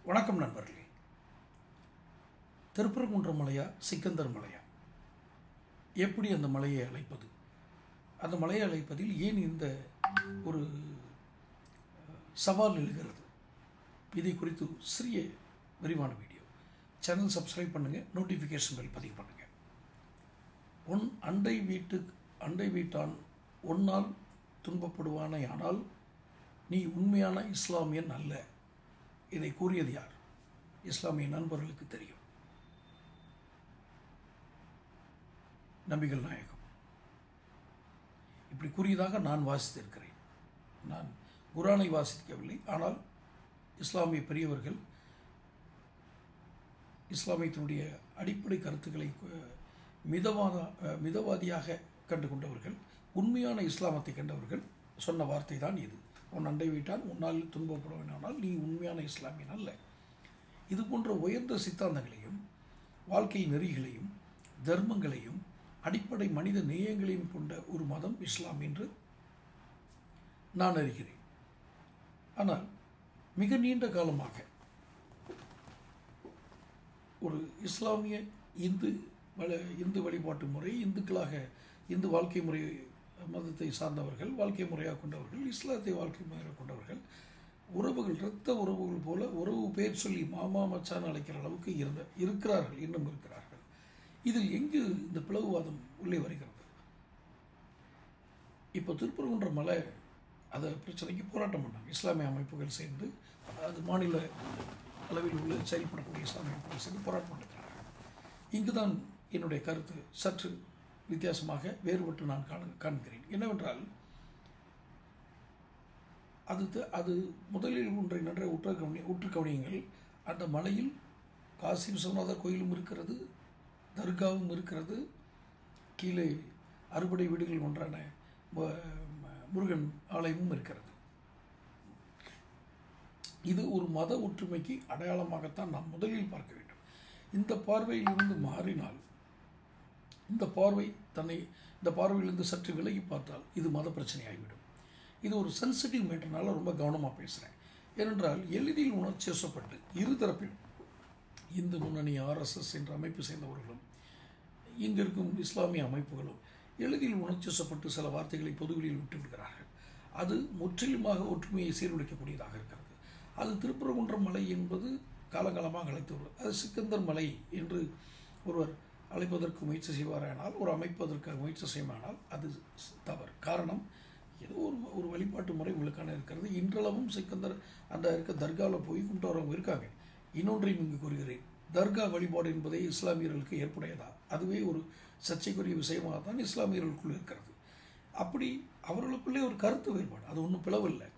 வணக்கம் நண்பர்களே. திருப்பரங்குன்றம் மலையா சிக்கந்தர் மலையா, எப்படி அந்த மலையை அழைப்பது, அந்த மலையை அழைப்பதில் ஏன் இந்த ஒரு சவால் எழுகிறது, இதை குறித்து சிறிய விரிவான வீடியோ. சேனல் சப்ஸ்கிரைப் பண்ணுங்கள், நோட்டிஃபிகேஷன் பெல் பதிவு பண்ணுங்கள். அண்டை வீட்டான் ஒன்னால் துன்பப்படுவானே ஆனால் நீ உண்மையான இஸ்லாமியன் அல்ல. இதை கூறியது யார்? இஸ்லாமிய நண்பர்களுக்கு தெரியும். நபிகள் நாயகம் இப்படி கூறியதாக நான் வாசித்திருக்கிறேன். நான் குரானை வாசிக்கவில்லை. ஆனால் இஸ்லாமிய பெரியவர்கள் இஸ்லாமியத்தினுடைய அடிப்படை கருத்துக்களை மிதவாதியாக கண்டு கொண்டவர்கள், உண்மையான இஸ்லாமத்தை கண்டவர்கள் சொன்ன வார்த்தை தான் இது. உன் அண்டை வீட்டான் உன்னால் துன்பப்படுவனால் நீ உண்மையான இஸ்லாமியன் அல்ல. இது போன்ற உயர்ந்த சித்தாந்தங்களையும் வாழ்க்கை நெறிகளையும் தர்மங்களையும் அடிப்படை மனித நேயங்களையும் கொண்ட ஒரு மதம் இஸ்லாம் என்று நான் அறிகிறேன். ஆனால் மிக நீண்ட காலமாக ஒரு இஸ்லாமிய இந்து வழிபாட்டு முறை, இந்து வாழ்க்கை முறை மதத்தை சார்ந்தவர்கள், வாழ்க்கை முறையாக கொண்டவர்கள், இஸ்லாத்தை வாழ்க்கை முறையாக கொண்டவர்கள், உறவுகள், இரத்த உறவுகள் போல உறவு பேர் சொல்லி மாமா மச்சான் அழைக்கிற அளவுக்கு இருக்கிறார்கள், இன்னும் இருக்கிறார்கள். இதில் எங்கு இந்த பிளவுவாதம் உள்ளே வருகிறது? இப்போ திருப்பரங்குன்றம் மலை அதை பிரச்சனைக்கு போராட்டம் பண்ணாங்க இஸ்லாமிய அமைப்புகள் சேர்ந்து, அது மாநில அளவில் உள்ள செயல்படக்கூடிய இஸ்லாமிய அமைப்புகள் சேர்ந்து போராட்டம் பண்ணிக்கிறார்கள். இங்கு தான் என்னுடைய கருத்து சற்று வித்தியாசமாக வேறுபட்டு நான் காண்கிறேன். என்னவென்றால், அது முதலில் ஒன்றை நன்றாக உற்று கவனியுங்கள். அந்த மலையில் காசி விஸ்வநாதர் கோயிலும் இருக்கிறது, தர்காவும் இருக்கிறது, கீழே அறுபடை வீடுகள் ஒன்றான முருகன் ஆலயமும் இருக்கிறது. இது ஒரு மத ஒற்றுமைக்கு அடையாளமாகத்தான் நாம் முதலில் பார்க்க வேண்டும். இந்த பார்வையிலிருந்து மாறினால், இந்த பார்வையிலிருந்து சற்று விலகி பார்த்தால் இது மத பிரச்சனையாகிவிடும். இது ஒரு சென்சிட்டிவ் மேட்டர்னால ரொம்ப கவனமாக பேசுகிறேன். ஏனென்றால் எளிதில் உணர்ச்சிவசப்பட்டு இருதரப்பிலும் இந்து முன்னணி, RSS என்ற அமைப்பு சேர்ந்தவர்களும் இங்கு இருக்கும் இஸ்லாமிய அமைப்புகளும் எளிதில் உணர்ச்சிவசப்பட்டு சில வார்த்தைகளை பொதுவெளியில் விட்டுவிடுகிறார்கள். அது முற்றிலுமாக ஒற்றுமையை சீர்குலைக்கக்கூடியதாக இருக்கிறது. அது திருப்பரங்குன்றம் மலை என்பது காலங்காலமாக அழைத்து வருவது. அது சிக்கந்தர் மலை என்று ஒருவர் அழைப்பதற்கு முயற்சி செய்வாரானால், ஒரு அமைப்பதற்கு முயற்சி செய்வானால் அது தவறு. காரணம், ஏதோ ஒரு வழிபாட்டு முறை உங்களுக்கான இருக்கிறது. இன்றளவும் சிக்கந்தர் அந்த இருக்க தர்காவில் போய் கும்பிட்டு வரவங்க இருக்காங்க. இன்னொன்றையும் இங்கு கூறுகிறேன், தர்கா வழிபாடு என்பதே இஸ்லாமியர்களுக்கு ஏற்புடையதா? அதுவே ஒரு சர்ச்சைக்குரிய விஷயமாக தான் இஸ்லாமியர்களுக்குள் இருக்கிறது. அப்படி அவர்களுக்குள்ளே ஒரு கருத்து வேறுபாடு, அது ஒன்றும் பிளவில்லை.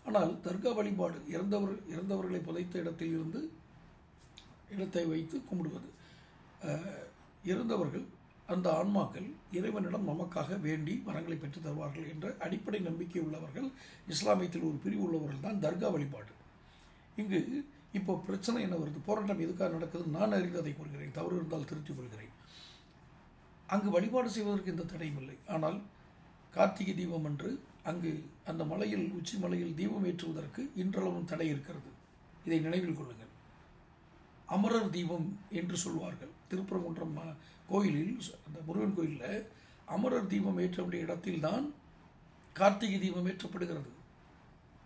ஆனால் தர்கா வழிபாடு இறந்தவர்களை புதைத்த இடத்தை வைத்து கும்பிடுவது, இறந்தவர்கள் அந்த ஆன்மாக்கள் இறைவனிடம் நமக்காக வேண்டி வரங்களை பெற்று தருவார்கள் என்ற அடிப்படை நம்பிக்கை உள்ளவர்கள், இஸ்லாமியத்தில் ஒரு பிரிவு உள்ளவர்கள் தான் தர்கா வழிபாடு. இங்கு இப்போ பிரச்சனை என்ன வருது, போராட்டம் எதுக்காக நடக்குது? நான் அறிந்ததை கூறுகிறேன், தவறு இருந்தால் திருத்திக் கொள்கிறேன். அங்கு வழிபாடு செய்வதற்கு எந்த தடையும் இல்லை. ஆனால் கார்த்திகை தீபம் அன்று அங்கு அந்த மலையில், உச்சி மலையில் தீபம் ஏற்றுவதற்கு இன்றளவும் தடை இருக்கிறது. இதை நினைவில் கொள்ளுங்கள். அமரர் தீபம் என்று சொல்வார்கள். திருப்பரங்குன்றம் கோயிலில், அந்த முருகன் கோயிலில் அமரர் தீபம் ஏற்ற வேண்டிய இடத்தில்தான் கார்த்திகை தீபம் ஏற்றப்படுகிறது.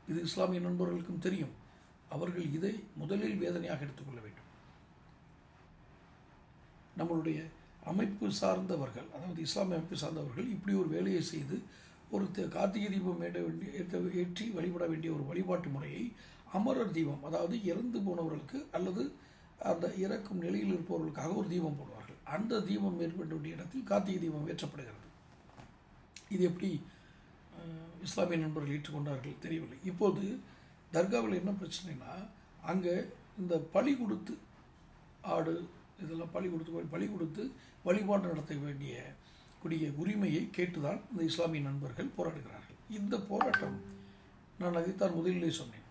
இது இஸ்லாமிய நண்பர்களுக்கும் தெரியும். அவர்கள் இதை முதலில் வேதனையாக எடுத்துக்கொள்ள வேண்டும். நம்மளுடைய அமைப்பு சார்ந்தவர்கள், அதாவது இஸ்லாமிய அமைப்பு சார்ந்தவர்கள் இப்படி ஒரு வேலையை செய்து ஒரு கார்த்திகை தீபம் ஏற்றி வழிபட வேண்டிய ஒரு வழிபாட்டு முறையை அமரர் தீபம், அதாவது இறந்து போனவர்களுக்கு அல்லது அந்த இறக்கும் நிலையில் இருப்பவர்களுக்காக ஒரு தீபம் போடுவார்கள். அந்த தீபம் ஏற்பட வேண்டிய இடத்தில் கார்த்திகை தீபம் ஏற்றப்படுகிறது. இது எப்படி இஸ்லாமிய நண்பர்கள் ஏற்றுக்கொண்டார்கள் தெரியவில்லை. இப்போது தர்காவில் என்ன பிரச்சனைனா, அங்கே இந்த பலி கொடுத்து, ஆடு இதெல்லாம் பலி கொடுத்து வழிபாடு நடத்த வேண்டிய உரிமையை கேட்டுதான் இந்த இஸ்லாமிய நண்பர்கள் போராடுகிறார்கள். இந்த போராட்டம், நான் அதைத்தான் முதலிலே சொன்னேன்,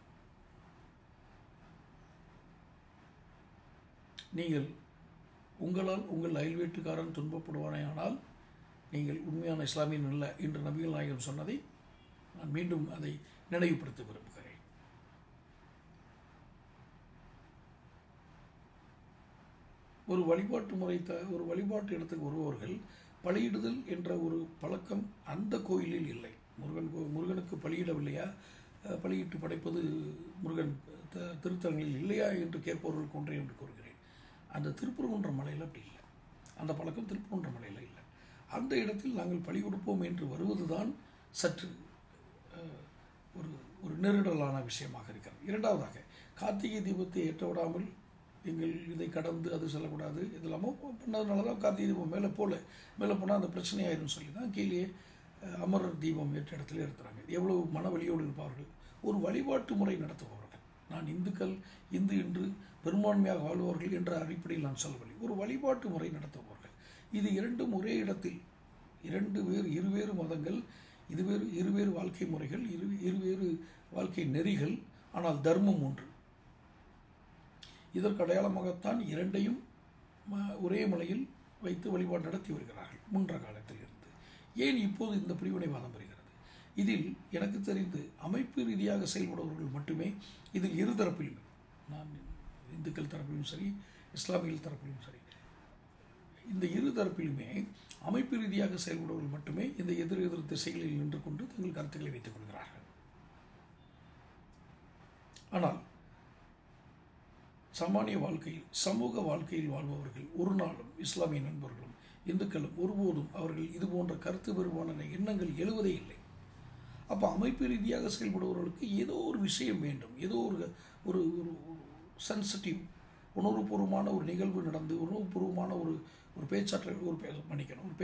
நீங்கள் உங்களால் உங்கள் அயல் வீட்டுக்காரன் துன்பப்படுவானே ஆனால் நீங்கள் உண்மையான இஸ்லாமியன் அல்ல என்று நபிகள் நாயகம் சொன்னதை நான் மீண்டும் அதை நினைவுபடுத்த விரும்புகிறேன். ஒரு வழிபாட்டு ஒரு வழிபாட்டு இடத்துக்கு வருபவர்கள் பலியிடுதல் என்ற ஒரு பழக்கம் அந்த கோயிலில் இல்லை. முருகனுக்கு பலியிடவில்லையா, பலியிட்டு படைப்பது முருகன் திருத்தலங்களில் இல்லையா என்று கேட்பவர்களுக்கு ஒன்றே என்று கூறுகிறேன். அந்த திருப்பரங்குன்ற மலையில் அப்படி இல்லை. அந்த பழக்கம் திருப்பரங்குன்ற மலையில் இல்லை. அந்த இடத்தில் நாங்கள் பலி கொடுப்போம் என்று வருவதுதான் சற்று ஒரு நெருடலான விஷயமாக இருக்கிறது. இரண்டாவதாக, கார்த்திகை தீபத்தை ஏற்ற விடாமல் எங்கள் இதை கடந்து அது செல்லக்கூடாது, இதெல்லாமோ பண்ணதுனால தான் கார்த்திகை தீபம் மேலே போனால் அந்த பிரச்சனையாயிரும் சொல்லி தான் கீழே அமரர் தீபம் ஏற்ற இடத்துல எடுத்துறாங்க. எவ்வளவு மனவலியோடு இருப்பார்கள். ஒரு வழிபாட்டு முறை நடத்துபவர்கள், நான் இந்து என்று பெரும்பான்மையாக வாழ்பவர்கள் என்ற அடிப்படையில் நான் சொல்லவில்லை. ஒரு வழிபாட்டு முறை நடத்துபவர்கள். இது இரண்டும் ஒரே இடத்தில் இருவேறு மதங்கள், இருவேறு வாழ்க்கை முறைகள், இருவேறு வாழ்க்கை நெறிகள், ஆனால் தர்மம் ஒன்று. இதற்கு அடையாளமாகத்தான் இரண்டையும் ஒரே மலையில் வைத்து வழிபாடு நடத்தி வருகிறார்கள் முன்ற காலத்தில் இருந்து. ஏன் இப்போது இந்த பிரிவினைவாதம் வருகிறது? இதில் எனக்கு தெரிந்து அமைப்பு ரீதியாக செயல்படுபவர்கள் மட்டுமே இதில் இருதரப்பிலும், நான் இந்துக்கள் தரப்பிலும் சரி, இஸ்லாமியர்கள் தரப்பிலும் சரி, இந்த இரு தரப்பிலுமே அமைப்பு ரீதியாக செயல்படுபவர்கள் மட்டுமே இந்த எதிர் திசைகளில் நின்று கொண்டு தங்கள் கருத்துக்களை வைத்துக் கொள்கிறார்கள். ஆனால் சாமானிய வாழ்க்கையில், சமூக வாழ்க்கையில் வாழ்பவர்கள் ஒரு நாளும், இஸ்லாமிய நண்பர்களும் இந்துக்களும் ஒருபோதும் அவர்கள் இது போன்ற கருத்து வேறுபாடான எண்ணங்கள் எழுவதே இல்லை. அப்போ அமைப்பு ரீதியாக செயல்படுபவர்களுக்கு ஏதோ ஒரு விஷயம் வேண்டும், ஏதோ ஒரு சென்சிட்டிவ் உணர்வுபூர்வமான ஒரு நிகழ்வு நடந்து, உணர்வுபூர்வமான ஒரு பேச்சாற்றல், ஒரு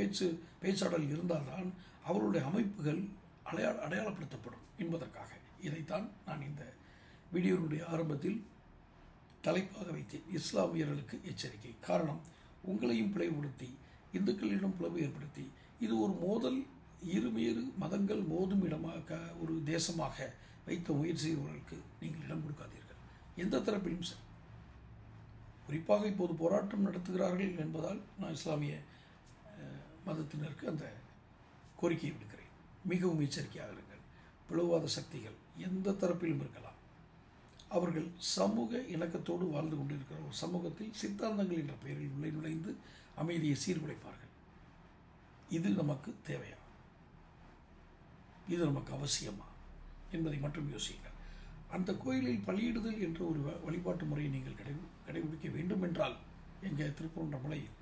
பேச்சாடல் இருந்தால்தான் அவருடைய அமைப்புகள் அடையாளப்படுத்தப்படும் என்பதற்காக இதைத்தான் நான் இந்த வீடியோனுடைய ஆரம்பத்தில் தலைப்பாக வைத்தேன். இஸ்லாமியர்களுக்கு எச்சரிக்கை. காரணம், உங்களையும் பிளவுபடுத்தி, இந்துக்களிடம் பிளவு ஏற்படுத்தி, இது ஒரு மோதல், இருவேறு மதங்கள் மோதும் இடமாக, ஒரு தேசமாக வைத்த முயற்சி செய்பவர்களுக்கு நீங்கள் இடம் கொடுக்காதீர்கள். எந்த தரப்பிலும் சரி. குறிப்பாக இப்போது போராட்டம் நடத்துகிறார்கள் என்பதால் நான் இஸ்லாமிய மதத்தினருக்கு அந்த கோரிக்கையை விடுக்கிறேன். மிகவும் எச்சரிக்கையாக இருங்கள். பிளவுவாத சக்திகள் எந்த தரப்பிலும் இருக்கலாம். அவர்கள் சமூக இணக்கத்தோடு வாழ்ந்து கொண்டிருக்கிற ஒரு சமூகத்தில் சித்தாந்தங்கள் என்ற பெயரில் உள்ளே நுழைந்து அமைதியை சீர்குலைப்பார்கள். இது நமக்கு தேவையா? இது நமக்கு அவசியமா என்பதை மட்டும் யோசியுங்கள். அந்த கோயிலில் பலியிடுதல் என்ற ஒரு வழிபாட்டு முறையை நீங்கள் கடைபிடிக்க வேண்டும் என்றால், எங்கள் திருப்பரங்குன்ற மலையில்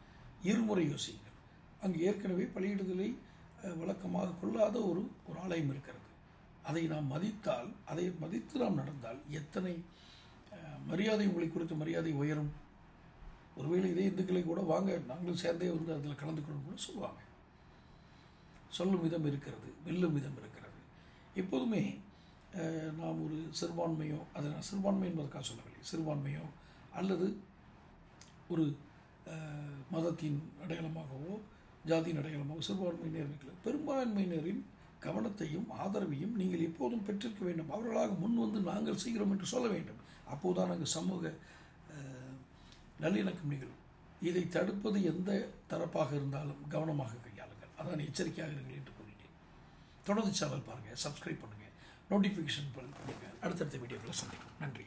இருமுறை யோசியுங்கள். அங்கு ஏற்கனவே பலியிடுதலை வழக்கமாக கொள்ளாத ஒரு ஆலயம் இருக்கிறது. அதை நாம் மதித்தால், அதை மதித்து நாம் நடந்தால் எத்தனை மரியாதை, உங்களை குறித்த மரியாதை உயரும். ஒருவேளை இதே இந்துக்களை கூட வாங்க நாங்களும் சேர்ந்தே வந்து அதில் கலந்துக்கணும்னு கூட சொல்லுவாங்க. சொல்லும் விதம் இருக்கிறது, வெல்லும் விதம் இருக்கிறது. எப்போதுமே நாம் ஒரு சிறுபான்மையோ, அதை நான் சிறுபான்மை என்பதற்காக சொல்லவில்லை, சிறுபான்மையோ அல்லது ஒரு மதத்தின் அடையாளமாகவோ ஜாதியின் அடையாளமாகவோ சிறுபான்மையினர், பெரும்பான்மையினரின் கவனத்தையும் ஆதரவையும் நீங்கள் எப்போதும் பெற்றிருக்க வேண்டும். அவர்களாக முன் வந்து நாங்கள் செய்கிறோம் என்று சொல்ல வேண்டும். அப்போதுதான் அங்கு சமூக நல்லிணக்கம் நிகழும். இதை தடுப்பது எந்த தரப்பாக இருந்தாலும் கவனமாக கையாளுங்கள். அதான் எச்சரிக்கையாக இருங்கள் என்று கூறினேன். தொடர்ந்து சேனல் பாருங்கள், சப்ஸ்கிரைப் பண்ணுங்கள், நோட்டிஃபிகேஷன் பண்ணுங்கள். அடுத்தடுத்த வீடியோக்களை சந்திப்போம். நன்றி.